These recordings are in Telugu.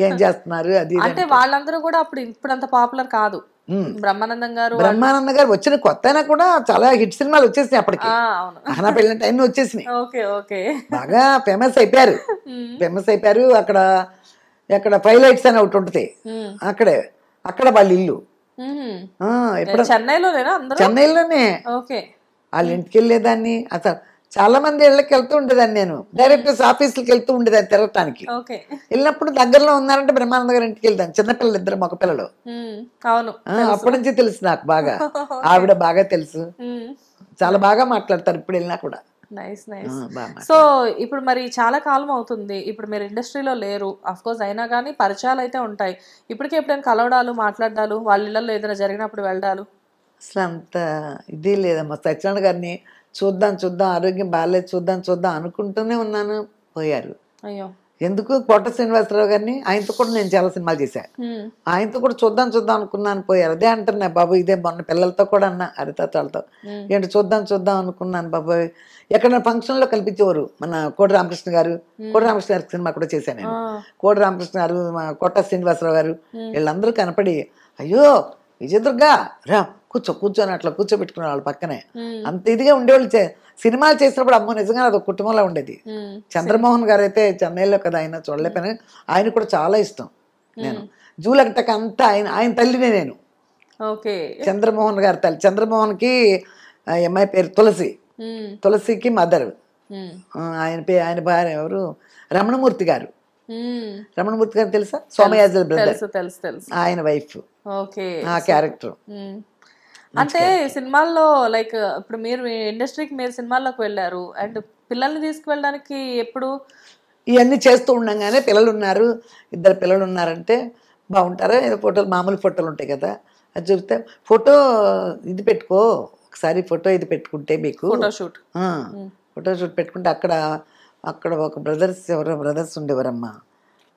ఏం చేస్తున్నారు అది అంటే వాళ్ళందరూ కూడా అప్పుడు ఇప్పుడంత పాపులర్ కాదు. బ్రహ్మానందం గారు వచ్చిన కొత్త అయినా కూడా చాలా హిట్ సినిమాలు వచ్చేసినాయి అప్పటికి. అవును. అహనా పెళ్ళంటే అన్ని వచ్చేసినాయి. Okay okay. బాగా ఫేమస్ అయిపోయారు. అక్కడ ఎక్కడ ఫైలైట్స్ అని ఒకటి ఉంటుంది, అక్కడ వాళ్ళ ఇల్లు ఎప్పుడు చెన్నైలోనే. వాళ్ళ ఇంటికి వెళ్ళేదాన్ని. అసలు చాలా మంది ఇళ్ళకి వెళ్తూ ఉండేదాన్ని. నేను డైరెక్టర్స్ ఆఫీసులకు వెళ్తూ ఉండేదాన్ని తిరగటానికి. వెళ్ళినప్పుడు దగ్గరలో ఉన్నారంటే బ్రహ్మానంద గారి ఇంటికి వెళ్తాను. చిన్నపిల్లలు, ఇద్దరు మగ పిల్లలు. అప్పటి నుంచి తెలుసు నాకు బాగా. ఆవిడ బాగా తెలుసు, చాలా బాగా మాట్లాడతారు ఇప్పుడు వెళ్ళినా కూడా. Nice nice. సో ఇప్పుడు మరి చాలా కాలం అవుతుంది, ఇప్పుడు మీరు ఇండస్ట్రీలో లేరు అఫ్ కోర్స్, అయినా కానీ పరిచయాలు అయితే ఉంటాయి. ఇప్పటికే ఎప్పుడైనా కలవడాలు, మాట్లాడాలు, వాళ్ళ ఇళ్ళల్లో ఏదైనా జరిగినప్పుడు వెళ్ళడాలు? అసలు అంత ఇది లేదమ్మా. సత్యనారాయణ గారిని చూద్దాం ఆరోగ్యం బాగాలేదు చూద్దాం అనుకుంటూనే ఉన్నాను, పోయారు. అయ్యో. ఎందుకు? కోట శ్రీనివాసరావు గారిని, ఆయనతో కూడా నేను చాలా సినిమాలు చేశాను. ఆయనతో కూడా చూద్దాం అనుకున్నాను, పోయారు. అదే అంటున్నా బాబు, ఇదే మొన్న పిల్లలతో కూడా అన్నా, హరితాతలతో, ఏంటి చూద్దాం అనుకున్నాను బాబు. ఎక్కడ ఫంక్షన్లో కల్పించేవారు మన కోటి రామకృష్ణ గారు. కోటి రామకృష్ణ గారి సినిమా కూడా చేశాను నేను. కోటి రామకృష్ణ గారు, కోట శ్రీనివాసరావు గారు, వీళ్ళందరూ కనపడి, అయ్యో విజయదుర్గ రా కూర్చొని అట్లా కూర్చోబెట్టుకునే వాళ్ళు పక్కనే. అంత ఇదిగా ఉండేవాళ్ళు. సినిమాలు చేసినప్పుడు అమ్మో నిజంగా అది ఒక కుటుంబంలో ఉండేది. చంద్రమోహన్ గారు అయితే చెన్నైలో కదా, ఆయన చూడలేకపోయినా ఆయన కూడా చాలా ఇష్టం. నేను జూలగట్టక అంతా ఆయన తల్లినే నేను. చంద్రమోహన్ గారి తల్లి. చంద్రమోహన్కి అమ్మాయి పేరు తులసికి మదర్. ఆయన భార్య ఎవరు? రమణమూర్తి గారు తెలుసా? సోమయాజుల బ్రదర్, ఆయన వైఫ్. ఆ క్యారెక్టర్. అంటే సినిమాల్లో లైక్ ఇప్పుడు మీరు ఇండస్ట్రీకి మీరు సినిమాల్లోకి వెళ్ళారు, అండ్ పిల్లల్ని తీసుకువెళ్ళడానికి ఎప్పుడు ఇవన్నీ చేస్తూ ఉండగానే ఇద్దరు పిల్లలు ఉన్నారంటే బాగుంటారా? ఏదో ఫోటోలు, మామూలు ఫోటోలు ఉంటాయి కదా, అది చూస్తే ఫోటో ఇది పెట్టుకో ఒకసారి, ఫోటో ఇది పెట్టుకుంటే మీకు ఫోటోషూట్ పెట్టుకుంటే అక్కడ ఒక బ్రదర్స్ ఉండేవారమ్మా,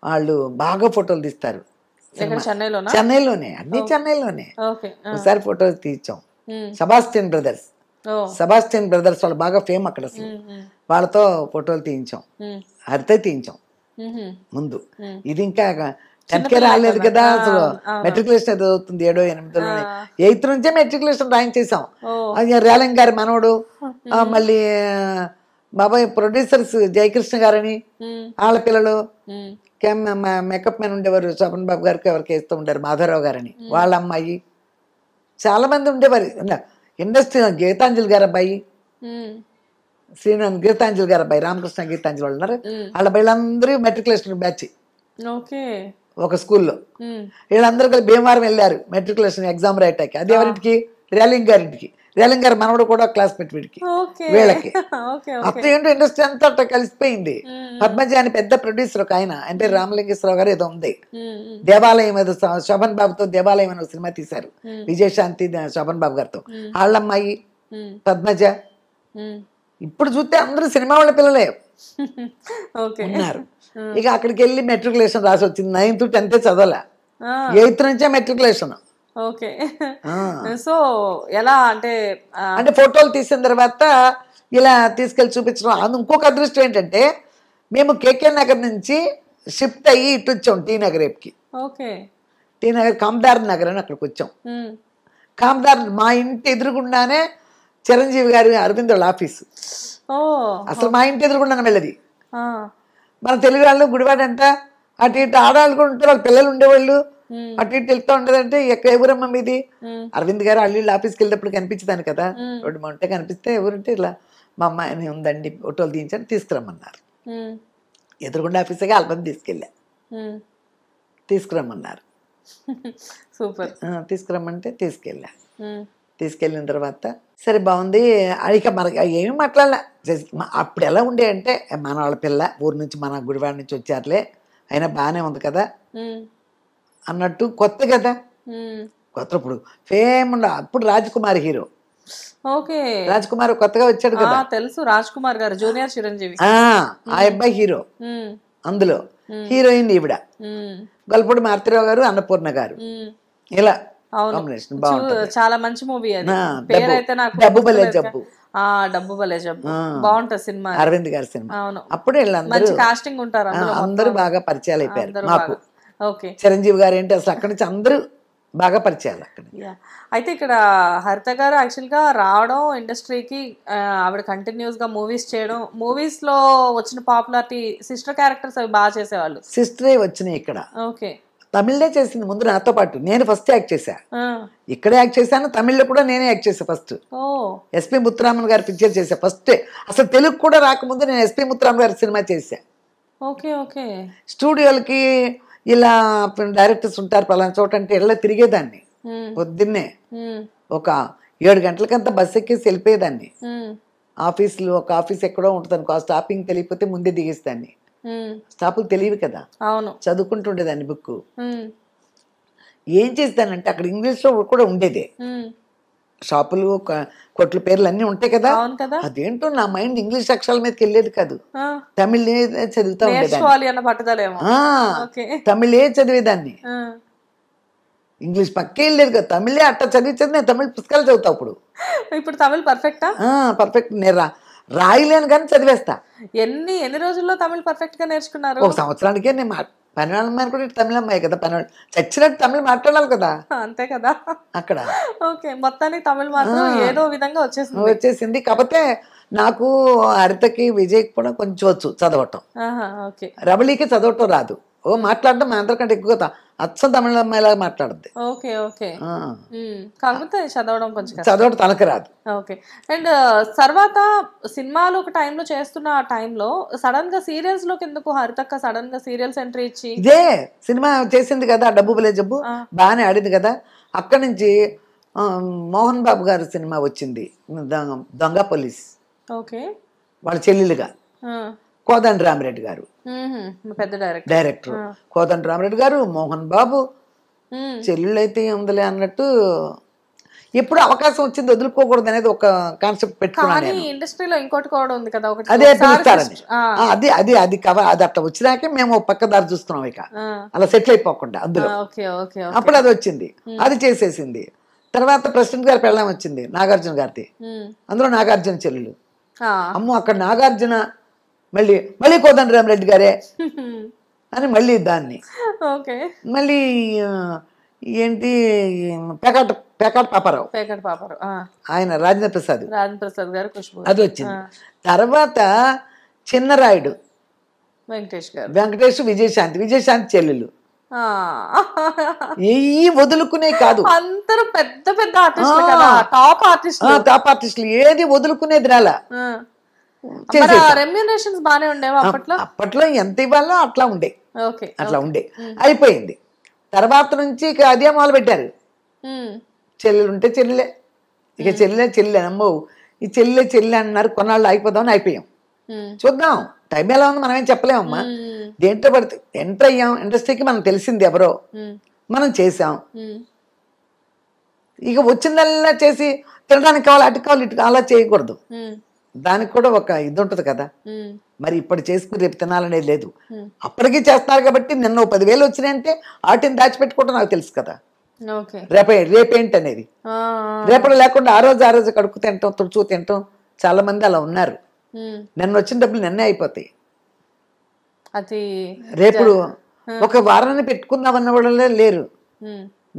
వాళ్ళు బాగా ఫోటోలు తీస్తారు. చెన్నైలోనే, అన్ని చెన్నైలోనే. ఒకసారి ఫోటోస్ తీయించాం. సెబాస్టియన్ బ్రదర్స్ వాళ్ళు బాగా ఫేమ్ అక్కడ. అసలు వాళ్ళతో ఫోటోలు తీయించాం, హరిత తీయించాం ముందు. ఇది ఇంకా 10th రాలేదు కదా, అసలు మెట్రికులేషన్ ఏదో అవుతుంది, 7వ 8వ 8th నుంచే మెట్రికులేషన్ రాయించేసాం. రేలంగ్ గారి మనవడు, మళ్ళీ బాబాయ్ ప్రొడ్యూసర్స్ జయకృష్ణ గారని, వాళ్ళ పిల్లలు, మేకప్ మ్యాన్ ఉండేవారు శోభన్ బాబు గారికి, ఎవరికి వేస్తూ ఉండేవారు మాధవరావు గారని, వాళ్ళ అమ్మాయి, చాలా మంది ఉండేవారు ఇండస్ట్రీ. గీతాంజలి గారి అబ్బాయి, శ్రీనాథ్ గీతాంజలి గారి అబ్బాయి, రామకృష్ణ గీతాంజలి వాళ్ళు ఉన్నారు. వాళ్ళ వీళ్ళందరూ మెట్రికులేషన్ బ్యాచ్ ఒక స్కూల్లో. వీళ్ళందరూ కలిసి భీమవరం వెళ్ళారు మెట్రికులేషన్ ఎగ్జామ్ రాయటానికి. అది ఎవరింటికి? రేలింగ్ గారింటికి. రేలింగ్ గారి మనవడు కూడా క్లాస్మేట్ వీడికి, వీళ్ళకి. అప్పుడు ఏంటో ఇండస్ట్రీ అంతా అట్లా కలిసిపోయింది. పద్మజ అని పెద్ద ప్రొడ్యూసర్ ఒక ఆయన, అంటే రామలింగేశ్వరరావు గారు ఏదో ఉంది, దేవాలయం ఏదో శోభన్ బాబుతో దేవాలయం అని ఒక సినిమా తీశారు, విజయశాంతి శోభన్ బాబు గారితో. వాళ్ళమ్మాయి పద్మజ. ఇప్పుడు చూస్తే అందరూ సినిమా వాళ్ళ పిల్లలే ఉన్నారు. ఇక అక్కడికి వెళ్ళి మెట్రికులేషన్ రాసి వచ్చింది. 9th 10th చదవాల, 8th నుంచే మెట్రికులేషన్. సో ఎలా అంటే ఫోటోలు తీసిన తర్వాత ఇలా తీసుకెళ్ళి చూపించడం. ఇంకొక అదృష్టం ఏంటంటే, మేము కేకే నగర్ నుంచి షిఫ్ట్ అయ్యి ఇటు వచ్చాం టీ నగర్ వైపుకి. టీ నగర్ కామదార్ నగర్ అని అక్కడికి వచ్చాం. కామదార్ మా ఇంటి ఎదురుగుండానే చిరంజీవి గారి అరవింద్ వాళ్ళ ఆఫీసు. అసలు మా ఇంటి ఎదురుగుండానే వెళ్ళది. మన తెలుగు వాళ్ళు గుడివాడంట, అటు ఇటు ఆడవాళ్ళు కూడా ఉంటారు, వాళ్ళ పిల్లలు ఉండేవాళ్ళు, అటు ఇటు వెళ్తూ ఉండదంటే ఎక్కడ ఎవరమ్మా మీది? అరవింద్ గారు అల్లు ఆఫీస్కి వెళ్ళినప్పుడు కనిపించదాను కదా, రోడ్డు ఉంటే కనిపిస్తే ఎవరుంటే ఇలా మా అమ్మాయిని ఉందండి ఫోటోలు తీయించండి తీసుకురమ్మన్నారు. ఎదురుగుండా ఆఫీస్కి ఆల్బమ్ తీసుకురమ్మన్నారు. తీసుకురమ్మంటే తీసుకెళ్ళిన తర్వాత సరే బాగుంది. ఇక మనకి ఏమి మాట్లాడలే. అప్పుడు ఎలా ఉండే అంటే, మన వాళ్ళ పిల్ల ఊరు నుంచి మన గుడివాడ నుంచి వచ్చారులే, అయినా బాగానే ఉంది కదా అన్నట్టు. కొత్త కదా, కొత్త. ఇప్పుడు ఫేమ్ అప్పుడు రాజ్ కుమార్ హీరో. రాజ్ కుమార్ కొత్తగా వచ్చాడు కదా, తెలుసు. రాజ్ కుమార్ గారు జూనియర్ చిరంజీవి. ఆ అబ్బాయి హీరో. అందులో హీరోయిన్ ఈవిడ గొల్లపూడి మారుతిరావు గారు, అన్నపూర్ణ గారు. ఇలా కాంబినేషన్ బాగుంటుంది. చాలా మంచి మూవీ అది. డబ్బు భలే జబ్బు. డబ్బు భలే జబ్బు బాగుంటది సినిమా, అరవింద్ గారి సినిమా. అప్పుడు వీళ్ళందరూ కాస్టింగ్ ఉంటారు, అందరూ బాగా పరిచయాలు అయిపోయారు మాకు. ఓకే. చిరంజీవి గారు ఏంటి అసలు అక్కడి నుంచి అందరూ బాగా పరిచయాలు అక్కడ. అయితే ఇక్కడ హరిత గారు యాక్చువల్గా రావడం ఇండస్ట్రీకి, ఆవిడ కంటిన్యూస్గా మూవీస్ చేయడం, మూవీస్లో వచ్చిన పాపులారిటీ, సిస్టర్ క్యారెక్టర్స్ అవి బాగా చేసేవాళ్ళు. సిస్టరే వచ్చినాయి ఇక్కడ. ఓకే. తమిళ్లో చేసింది ముందు నాతో పాటు. నేను ఫస్ట్ యాక్ట్ చేశా, ఇక్కడే యాక్ట్ చేశాను. తమిళ్లో కూడా నేనే యాక్ట్ చేశా ఫస్ట్. ఎస్పి ముత్తురామన్ గారి పిక్చర్ చేశా ఫస్ట్. అసలు తెలుగు కూడా రాకముందు నేను ఎస్పి ముత్తురామన్ గారి సినిమా చేశా. Okay okay. స్టూడియోలకి ఇలా డైరెక్టర్స్ ఉంటారు పలానా చోట అంటే ఇలా తిరిగేదాన్ని. పొద్దున్నే ఒక 7 గంటలకంతా బస్ ఎక్కేసి వెళ్ళిపోయేదాన్ని. ఆఫీసులో ఒక ఆఫీస్ ఎక్కడో ఉంటుంది అనుకో, ఆ స్టాపింగ్ తెలియకపోతే ముందే దిగేస్తాన్ని. స్టాపులు తెలియదు కదా, అవును, చదువుకుంటుండేదాన్ని బుక్. ఏం చేస్తానంటే అక్కడ ఇంగ్లీష్లో కూడా ఉండేదే, షాపులు కొట్ల పేర్లు అన్నీ ఉంటాయి కదా. అదేంటో నా మైండ్ ఇంగ్లీష్ అక్షరాల మీదకి వెళ్ళేది కాదు, తమిళే చదువుతా ఉండేదాన్ని. తమిళే చదివేదాన్ని, ఇంగ్లీష్ పక్కే వెళ్ళలేదు కదా. తమిళే అట్లా చదివి నేను తమిళ పుస్తకాలు చదువుతా. ఇప్పుడు తమిళ్ పర్ఫెక్టా? పర్ఫెక్ట్. నేను రాయలేను కానీ చదివేస్తా. ఎన్ని రోజుల్లో తమిళ్ పర్ఫెక్ట్ గా నేర్చుకున్నారు? ఒక సంవత్సరానికే. నేను పనివాళ్ళ అమ్మాయి కూడా తమిళ అమ్మాయి కదా, పనివాళ్ళు చచ్చినట్టు తమిళ మాట్లాడాలి కదా. అంతే కదా అక్కడ. ఓకే, మొత్తానికి తమిళ్ మాత్రం ఏదో విధంగా వచ్చేసింది. కాకపోతే నాకు హరితకి విజయ్కి కూడా కొంచెం వచ్చు చదవటం. రబళీకి చదవటం రాదు. మాట్లాడడం మా అందరికంటే ఎక్కువ అచ్చం తమిళ అమ్మాయిలాగా మాట్లాడుద్ది. Okay okay. కాకపోతే చదవడం తనకు రాదు. ఓకే. అండ్ తర్వాత సినిమాలు ఒక టైంలో చేస్తున్న ఆ టైంలో సడన్ గా సీరియల్స్ లోకి ఎందుకు హరితక్క సడన్ గా సీరియల్స్ ఎంట్రీ ఇచ్చి? ఇదే సినిమా చేసింది కదా, డబ్బు బలే జబ్బు, బాగానే ఆడింది కదా. అక్కడి నుంచి మోహన్ బాబు గారి సినిమా వచ్చింది, దొంగ పోలీస్. ఓకే. వాళ్ళ చెల్లెలుగా కోదండ రామిరెడ్డి గారు పెద్ద డైరెక్టర్. కోదండ రామిరెడ్డి గారు, మోహన్ బాబు, చెల్లెళ్ళు అయితే ఉందిలే అన్నట్టు. ఎప్పుడు అవకాశం వచ్చింది వదులుకోకూడదు అనేది ఒక కాన్సెప్ట్ పెట్టుకున్నాను. ఇండస్ట్రీలో ఇంకోటి కూడా ఉంది కదా, అదే పిలుస్తారని. అది అది అది కవర్ అది అట్లా వచ్చినాకే మేము పక్క దారి చూస్తున్నాం, ఇక అలా సెటిల్ అయిపోకుండా అందులో. అప్పుడు అది వచ్చింది, అది చేసేసింది. తర్వాత ప్రెసిడెంట్ గారి పెళ్ళాం వచ్చింది, నాగార్జున గారిది. అందులో నాగార్జున చెల్లెలు. అమ్మో, అక్కడ నాగార్జున మళ్ళీ కోదండ రామిరెడ్డి గారే అని మళ్ళీ దాన్ని మళ్ళీ ఏంటి పేకాట పాపారావు, ఆయన రాజేంద్ర ప్రసాద్ గారు, అది వచ్చింది. తర్వాత చిన్నరాయుడు వెంకటేష్, విజయశాంతి చెల్లెలు. ఏ వదులుకునే కాదు, అందరూ పెద్ద పెద్ద టాప్ ఆర్టిస్టులు, ఏది వదులుకునేది రాలా. రెమ్యూనరేషన్స్ బానే ఉండేవా అప్పట్లో? అప్పట్లో ఎంత ఇవ్వాలో అట్లా ఉండే. అయిపోయింది. తర్వాత నుంచి ఇక అదే మొదలు పెట్టారు. చెల్లెలు ఉంటే చెల్లెలే, ఇక చెల్లె అమ్మో ఈ చెల్లె అన్నారు. కొన్నాళ్ళు అయిపోదామని అయిపోయాం. చూద్దాం, టైం ఎలా ఉంది మనం ఏం చెప్పలేమమ్మా. దేంట్లో పడితే ఎంటర్ అయ్యాం, ఇండస్ట్రీకి మనకు తెలిసింది ఎవరో, మనం చేసాం. ఇక వచ్చిందల్లా చేసి తినడానికి కావాలి, అటు కావాలి, ఇటు అలా చేయకూడదు. దానికి కూడా ఒక ఇది ఉంటుంది కదా. మరి ఇప్పుడు చేసుకుని రేపు తినాలనేది లేదు. అప్పటికీ చేస్తున్నారు కాబట్టి నిన్న 10,000 వచ్చినాయంటే వాటిని దాచిపెట్టుకోవడం నాకు తెలుసు కదా. రేపేంటి అనేది రేపటి లేకుండా ఆ రోజు కడుక్కు తింటాం, తుడుచు తింటాం. చాలా మంది అలా ఉన్నారు. నిన్న వచ్చిన డబ్బులు నిన్నే అయిపోతాయి. రేపు ఒక వారాన్ని పెట్టుకుందాం అన్న వాళ్ళు లేరు.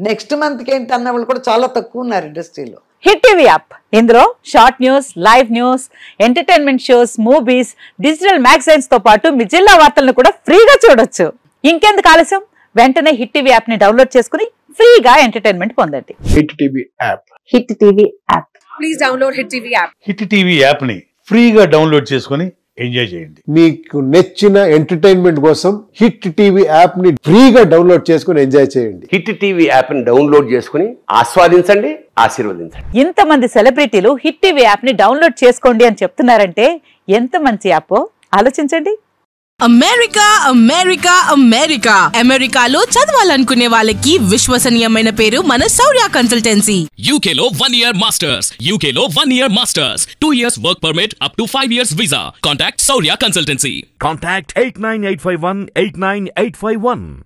నెక్స్ట్ మంత్కి ఏంటి అన్న వాళ్ళు కూడా చాలా తక్కువ ఉన్నారు ఇండస్ట్రీలో. హిట్ టీవీ యాప్, ఇందులో short news, live news, entertainment shows, movies, digital magazines తో పాటు మీ జిల్లా వార్తలను కూడా ఫ్రీగా చూడొచ్చు. ఇంకెందుకు ఆలస్యం, వెంటనే హిట్ టీవీ యాప్ ని డౌన్లోడ్ చేసుకుని ఫ్రీగా ఎంటర్టైన్మెంట్ పొందండి. Hit TV app, hit TV app, please download hit TV app. Hit TV app ని ఫ్రీగా డౌన్లోడ్ చేసుకుని ఎంజాయ్ చేయండి. మీకు నచ్చిన ఎంటర్టైన్మెంట్ కోసం హిట్ టీవీ యాప్ ని ఫ్రీగా డౌన్లోడ్ చేసుకుని ఎంజాయ్ చేయండి. హిట్ టీవీ యాప్ ని డౌన్లోడ్ చేసుకుని ఆస్వాదించండి, ఆశీర్వదించండి. ఇంతమంది సెలబ్రిటీలు హిట్ టీవీ యాప్ ని డౌన్లోడ్ చేసుకోండి అని చెప్తున్నారంటే ఎంత మంచి యాప్ ఆలోచించండి. అమెరికాలో చదవాలనుకునే వాళ్ళకి విశ్వసనీయమైన పేరు మన శౌర్య కన్సల్టెన్సీ. UK లో 1 year masters, UK లో 1 year masters, 2 years work permit up to 5 years visa. Contact Saurya Consultancy. Contact 89851 89851.